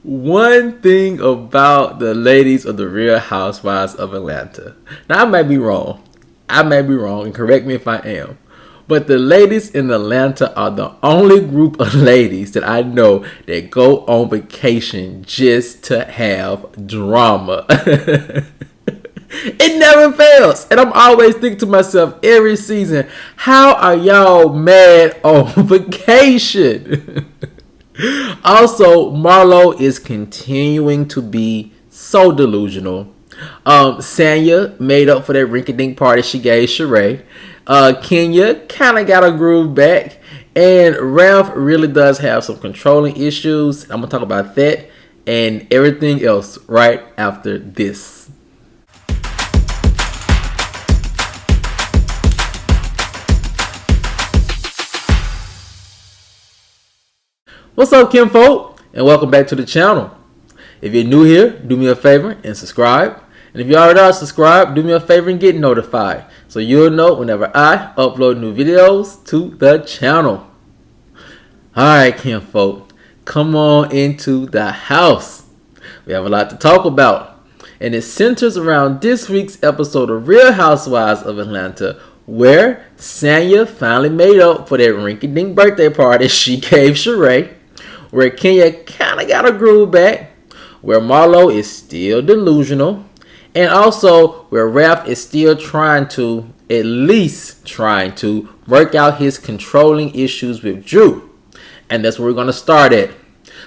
One thing about the ladies of the Real Housewives of Atlanta. Now, I may be wrong. And correct me if I am. But the ladies in Atlanta are the only group of ladies that I know that go on vacation just to have drama. It never fails. And I'm always thinking to myself every season, how are y'all mad on vacation? Also, Marlo is continuing to be so delusional. Sanya made up for that rinky-dink party she gave Sheree. Kenya kind of got her groove back. And Ralph really does have some controlling issues. I'm going to talk about that and everything else right after this. What's up, kinfolk? And welcome back to the channel. If you're new here, do me a favor and subscribe. And if you already are subscribed, do me a favor and get notified, so you'll know whenever I upload new videos to the channel. Alright, kinfolk, come on into the house. We have a lot to talk about, and it centers around this week's episode of Real Housewives of Atlanta, where Sanya finally made up for that rinky-dink birthday party she gave Sheree, where Kenya kind of got her groove back, where Marlo is still delusional, and also where Ralph is still at least trying to work out his controlling issues with Drew. And that's where we're going to start at.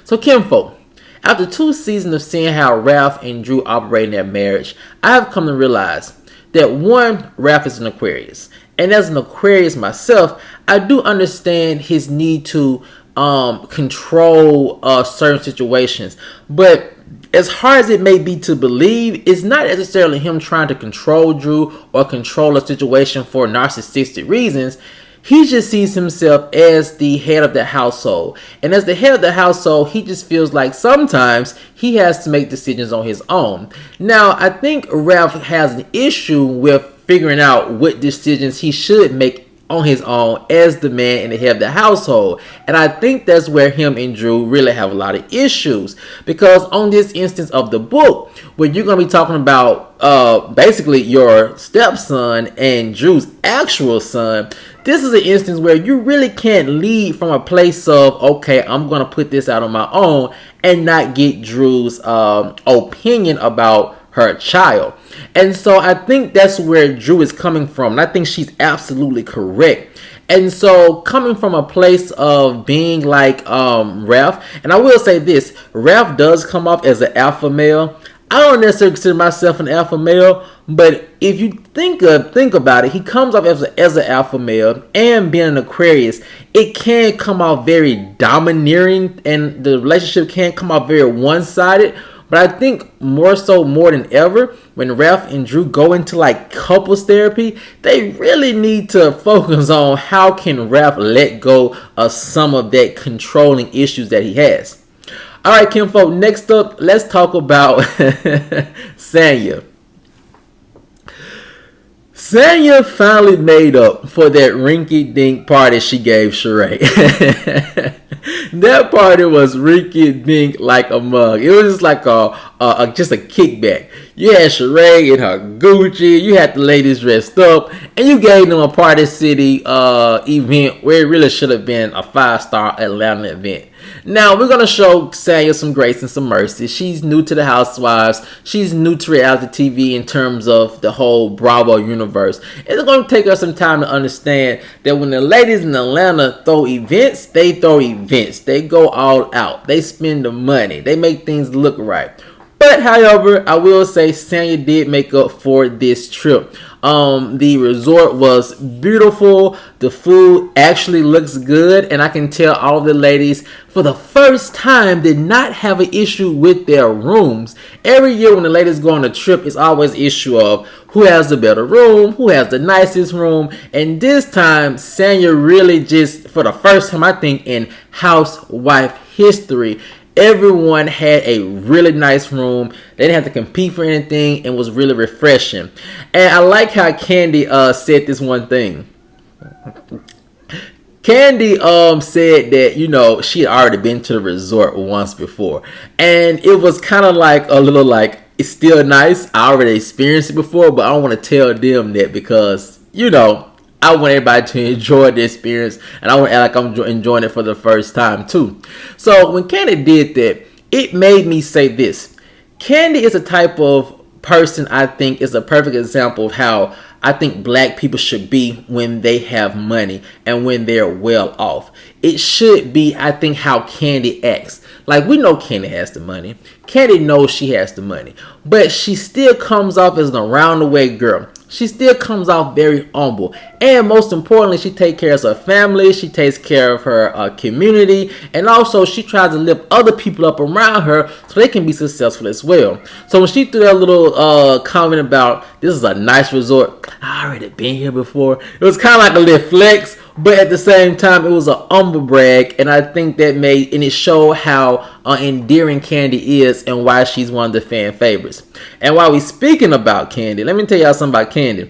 So, kinfolk, after 2 seasons of seeing how Ralph and Drew operate in their marriage, I have come to realize that one, Ralph is an Aquarius. And as an Aquarius myself, I do understand his need to control certain situations. But as hard as it may be to believe, it's not necessarily him trying to control Drew or control a situation for narcissistic reasons. He just sees himself as the head of the household. And as the head of the household, he just feels like sometimes he has to make decisions on his own. Now, I think Ralph has an issue with figuring out what decisions he should make on his own as the man and the head of the household. And I think that's where him and Drew really have a lot of issues, because on this instance of the book, where you're going to be talking about basically your stepson and Drew's actual son, this is an instance where you really can't lead from a place of, okay, I'm going to put this out on my own and not get Drew's opinion about her child. And so I think that's where Drew is coming from, and I think she's absolutely correct. And so coming from a place of being like Ralph, and I will say this, Ralph does come off as an alpha male. I don't necessarily consider myself an alpha male, but if you think about it, he comes off as an alpha male, and being an Aquarius, it can come off very domineering, and the relationship can come off very one-sided. But I think more than ever, when Ralph and Drew go into like couples therapy, they really need to focus on how can Ralph let go of some of that controlling issues that he has. All right, kinfolk, next up, let's talk about Sanya. Sanya finally made up for that rinky-dink party she gave Sheree. That party was rinky-dink like a mug. It was just like just a kickback. You had Sheree in her Gucci, you had the ladies dressed up, and you gave them a Party City event where it really should have been a 5-star Atlanta event. Now, we're going to show Sanya some grace and some mercy. She's new to the Housewives. She's new to reality TV in terms of the whole Bravo universe. It's going to take her some time to understand that when the ladies in Atlanta throw events, they throw events. They go all out. They spend the money. They make things look right. But, however, I will say Sanya did make up for this trip. The resort was beautiful. The food actually looks good. And I can tell all of the ladies, for the first time, did not have an issue with their rooms. Every year when the ladies go on a trip, it's always an issue of who has the better room, who has the nicest room. And this time, Sanya really just, for the first time, I think, in housewife history, everyone had a really nice room. They didn't have to compete for anything, and was really refreshing. And I like how Kandi said this one thing. Kandi said that, you know, she had already been to the resort once before, and it was kind of like a little like, it's still nice. I already experienced it before, but I don't want to tell them that because, you know, I want everybody to enjoy the experience, and I want to act like I'm enjoying it for the first time too. So when Kandi did that, it made me say this. Kandi is a type of person I think is a perfect example of how I think black people should be when they have money and when they're well off. It should be, I think, how Kandi acts. Like, we know Kandi has the money. Kandi knows she has the money. But she still comes off as an around-the-way girl. She still comes off very humble. And most importantly, she takes care of her family. She takes care of her community. And also, she tries to lift other people up around her so they can be successful as well. So when she threw that little comment about, this is a nice resort, I already been here before, it was kind of like a little flex. But at the same time, it was an humble brag, and I think that made, and it showed how endearing Kandi is and why she's one of the fan favorites. And while we speaking about Kandi, let me tell y'all something about Kandi.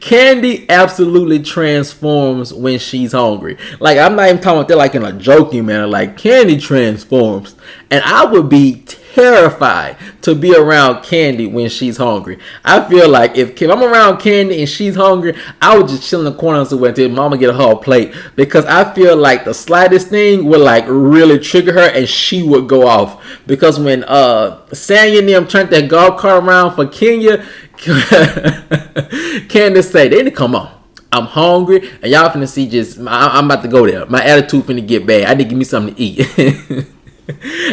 Kandi absolutely transforms when she's hungry. Like, I'm not even talking about that like in a joking manner. Like, Kandi transforms, and I would be terrified to be around Kandi when she's hungry. I feel like if I'm around Kandi and she's hungry, I would just chill in the corner until mama get her plate, because I feel like the slightest thing would like really trigger her and she would go off. Because when Sanya and them turned that golf cart around for Kenya, Candace say, they need to come on. I'm hungry and y'all finna see I'm about to go there. My attitude finna get bad. I need to give me something to eat.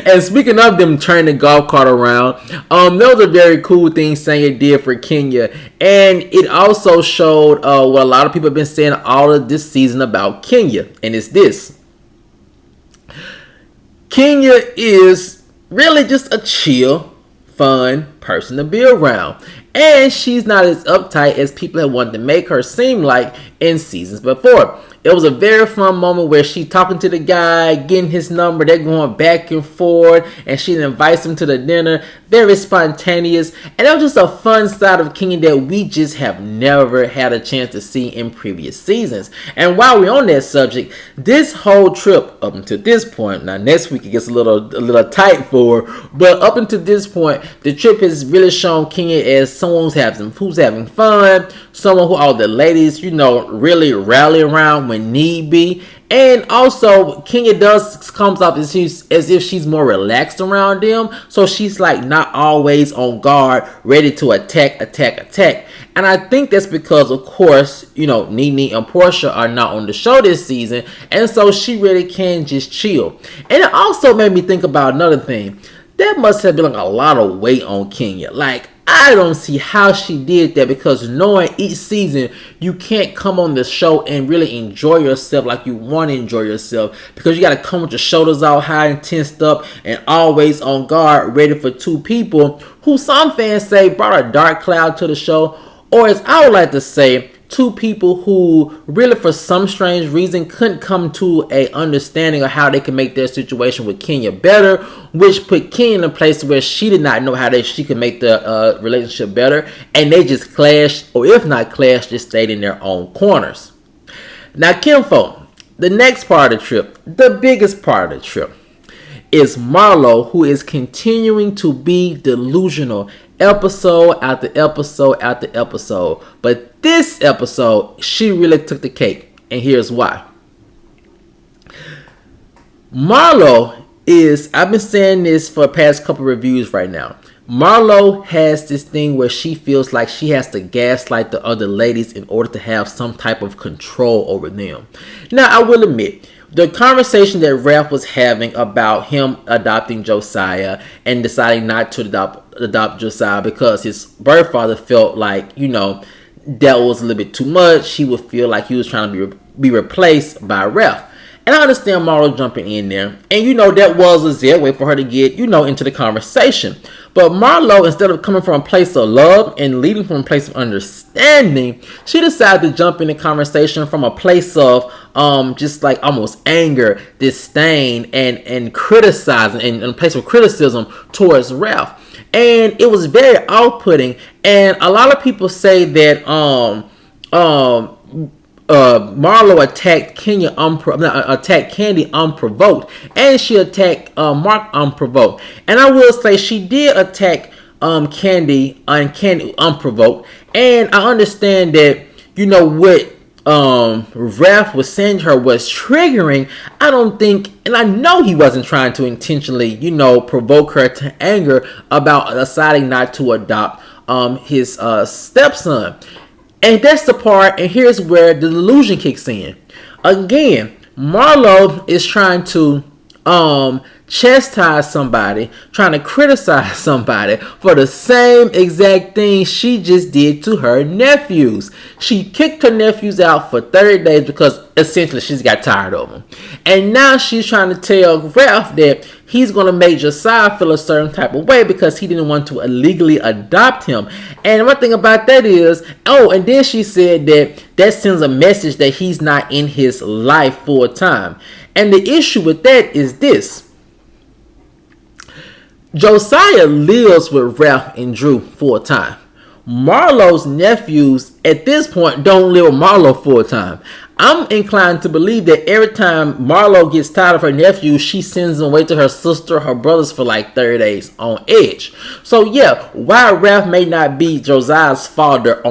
And speaking of them turning the golf cart around, that was a very cool thing Sanya did for Kenya, and it also showed what a lot of people have been saying all of this season about Kenya, and it's this: Kenya is really just a chill, fun person to be around, and she's not as uptight as people have wanted to make her seem like in seasons before. It was a very fun moment where she talking to the guy, getting his number, they're going back and forth, and she invites him to the dinner. Very spontaneous, and it was just a fun side of Kenya that we just have never had a chance to see in previous seasons. And while we're on that subject, this whole trip up until this point, now next week it gets a little tight for her, but up until this point, the trip has really shown Kenya as someone who's having fun, someone who all the ladies, you know, really rally around when need be. And also, Kenya comes off as if she's more relaxed around them. So she's like not always on guard, ready to attack. And I think that's because, of course, you know, Nene and Portia are not on the show this season. And so she really can just chill. And it also made me think about another thing. That must have been like a lot of weight on Kenya. Like, I don't see how she did that, because knowing each season you can't come on the show and really enjoy yourself like you want to enjoy yourself, because you got to come with your shoulders out high and tensed up and always on guard, ready for two people who some fans say brought a dark cloud to the show, or as I would like to say, two people who really for some strange reason couldn't come to a understanding of how they can make their situation with Kenya better, which put Kenya in a place where she did not know how she could make the relationship better, and they just clashed, or if not clashed, just stayed in their own corners. Now, Kinfolk, the next part of the trip, the biggest part of the trip, is Marlo, who is continuing to be delusional episode after episode after episode. But this episode, she really took the cake, and here's why. Marlo is, I've been saying this for the past couple reviews right now, Marlo has this thing where she feels like she has to gaslight the other ladies in order to have some type of control over them. Now, I will admit, the conversation that Ralph was having about him adopting Josiah and deciding not to adopt Josiah because his birth father felt like, you know, that was a little bit too much. He would feel like he was trying to be replaced by Ralph. And I understand Marlo jumping in there. And, you know, that was a segue for her to get, you know, into the conversation. But Marlo, instead of coming from a place of love and leading from a place of understanding, she decided to jump in the conversation from a place of just like almost anger, disdain, and criticizing, and a place of criticism towards Ralph. And it was very off-putting. And a lot of people say that Marlo attacked Kandi unprovoked, and she attacked Mark unprovoked. And I will say she did attack Kandi unprovoked, and I understand that what Raph was saying to her was triggering. I don't think, and I know he wasn't trying to intentionally provoke her to anger about deciding not to adopt his stepson. And that's the part, and here's where the delusion kicks in. Again, Marlo is trying to chastise somebody, trying to criticize somebody for the same exact thing she just did to her nephews. She kicked her nephews out for 30 days because essentially she's got tired of them. And now she's trying to tell Ralph that he's going to make Josiah feel a certain type of way because he didn't want to illegally adopt him. And one thing about that is, and then she said that sends a message that he's not in his life full time. And the issue with that is this. Josiah lives with Ralph and Drew full time. Marlo's nephews at this point don't live with Marlo full time. I'm inclined to believe that every time Marlo gets tired of her nephew, she sends them away to her sister, her brothers for like 30 days on edge. So yeah, while Ralph may not be Josiah's father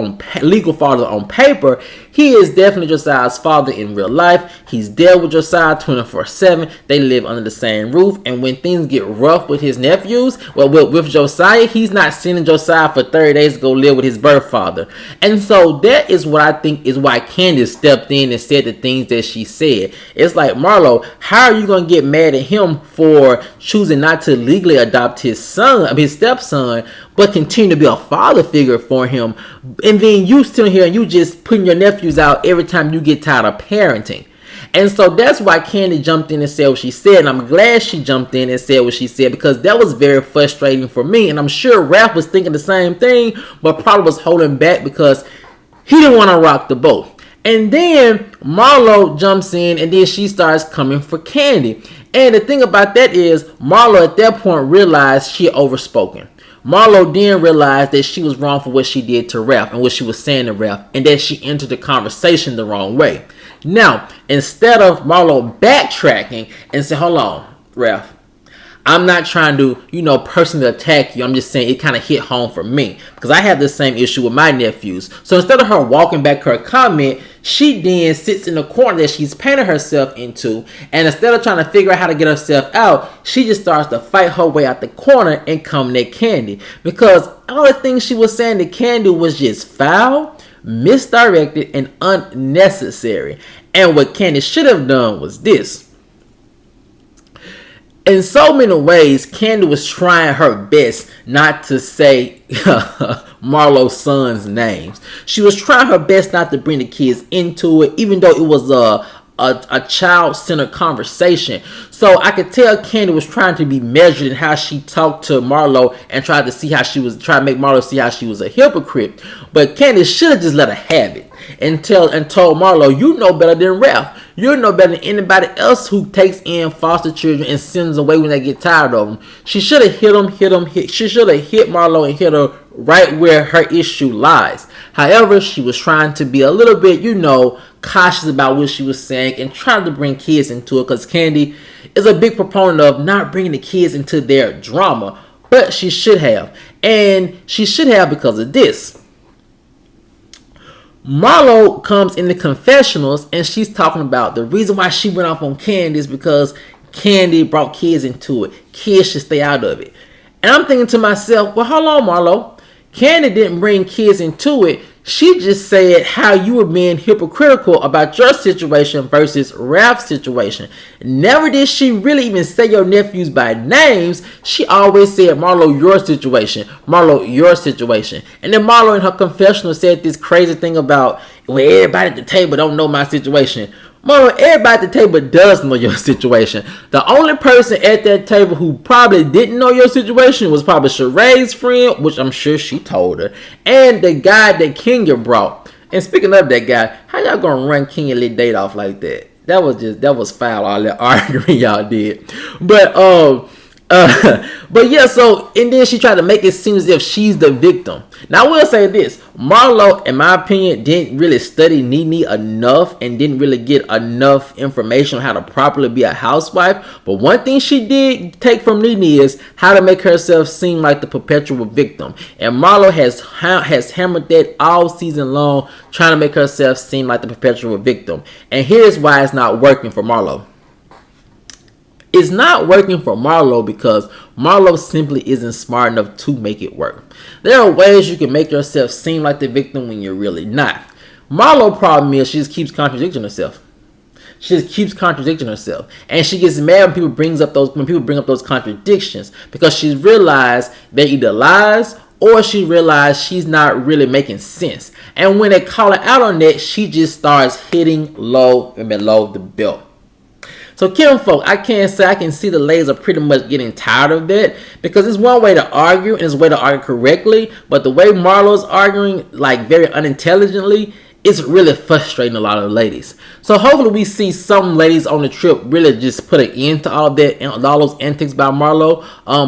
legal father on paper, he is definitely Josiah's father in real life. He's there with Josiah 24/7. They live under the same roof. And when things get rough with his nephews, with Josiah, he's not sending Josiah for 30 days to go live with his birth father. And so that is what I think is why Candace stepped in and said the things that she said. It's like, Marlo, how are you going to get mad at him for choosing not to legally adopt his stepson, but continue to be a father figure for him? And then you still here and you just putting your nephews out every time you get tired of parenting. And so that's why Kandi jumped in and said what she said. And I'm glad she jumped in and said what she said, because that was very frustrating for me. And I'm sure Ralph was thinking the same thing, but probably was holding back because he didn't want to rock the boat. And then Marlo jumps in and then she starts coming for Kandi. And the thing about that is, Marlo at that point realized she had overspoken. Marlo then realized that she was wrong for what she did to Ralph and what she was saying to Ralph, and that she entered the conversation the wrong way. Now, instead of Marlo backtracking and saying, hold on, Ralph, I'm not trying to, personally attack you. I'm just saying it kind of hit home for me because I have the same issue with my nephews. So instead of her walking back her comment, she then sits in the corner that she's painted herself into. And instead of trying to figure out how to get herself out, she just starts to fight her way out the corner and come at Kandi. Because all the things she was saying to Kandi was just foul, misdirected, and unnecessary. And what Kandi should have done was this. In so many ways, Kandi was trying her best not to say Marlo's son's names. She was trying her best not to bring the kids into it, even though it was a child-centered conversation. So I could tell Kandi was trying to be measured in how she talked to Marlo and tried to make Marlo see how she was a hypocrite. But Kandi should have just let her have it and told Marlo, you know better than Ralph. You know better than anybody else who takes in foster children and sends them away when they get tired of them. She should have she should have hit Marlo and hit her right where her issue lies. However, she was trying to be a little bit, cautious about what she was saying and trying to bring kids into it, because Kandi is a big proponent of not bringing the kids into their drama. But she should have. And she should have because of this. Marlo comes in the confessionals and she's talking about the reason why she went off on Kandi is because Kandi brought kids into it. Kids should stay out of it. And I'm thinking to myself, well, hold on, Marlo. Kandi didn't bring kids into it. She just said how you were being hypocritical about your situation versus Ralph's situation. Never did she really even say your nephews by names. She always said, Marlo, your situation. Marlo, your situation. And then Marlo in her confessional said this crazy thing about, well, everybody at the table don't know my situation. Marlo, everybody at the table does know your situation. The only person at that table who probably didn't know your situation was probably Sheree's friend, which I'm sure she told her, and the guy that Kenya brought. And speaking of that guy, how y'all gonna run Kenya little date off like that? That was foul, all that arguing y'all did. But But yeah, so, and then she tried to make it seem as if she's the victim. Now, I will say this. Marlo, in my opinion, didn't really study Nene enough and didn't really get enough information on how to properly be a housewife. But one thing she did take from Nene is how to make herself seem like the perpetual victim. And Marlo has hammered that all season long, trying to make herself seem like the perpetual victim. And here's why it's not working for Marlo. It's not working for Marlo because Marlo simply isn't smart enough to make it work. There are ways you can make yourself seem like the victim when you're really not. Marlo's problem is she just keeps contradicting herself. She just keeps contradicting herself. And she gets mad when people bring up those contradictions because she's realized they're either lies or she realized she's not really making sense. And when they call her out on that, she just starts hitting low and below the belt. So kinfolk, I can see the ladies are pretty much getting tired of that because it's one way to argue and it's a way to argue correctly, but the way Marlo's arguing, like very unintelligently, it's really frustrating a lot of the ladies. So hopefully we see some ladies on the trip really just put an end to all of that and all those antics by Marlo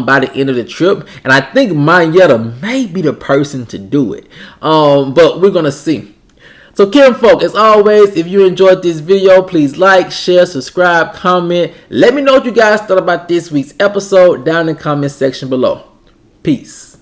by the end of the trip. And I think Mayetta may be the person to do it. But we're gonna see. So kinfolk, as always, if you enjoyed this video, please like, share, subscribe, comment. Let me know what you guys thought about this week's episode down in the comment section below. Peace.